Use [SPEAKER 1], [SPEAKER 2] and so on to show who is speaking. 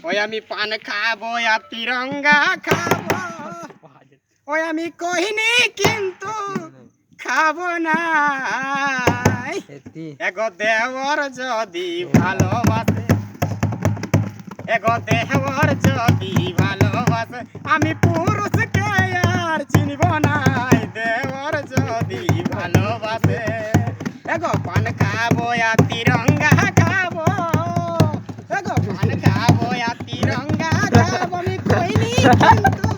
[SPEAKER 1] ওই আমি পান খাবো আর তিরঙ্গা খাবো, ওই আমি কহিনি কিন্তু খাবো না। এগো দেওর যদি ভালোবাসে, এগো দেওর যদি ভালোবাসে, আমি পুরুষকে আর চিনব না। দেওর যদি ভালোবাসে, এগো পান খাবো আর তিরঙ্গা খাবো, এগো পান খাবো আর তিরঙ্গা খাবো, আমি কইনি কিন্তু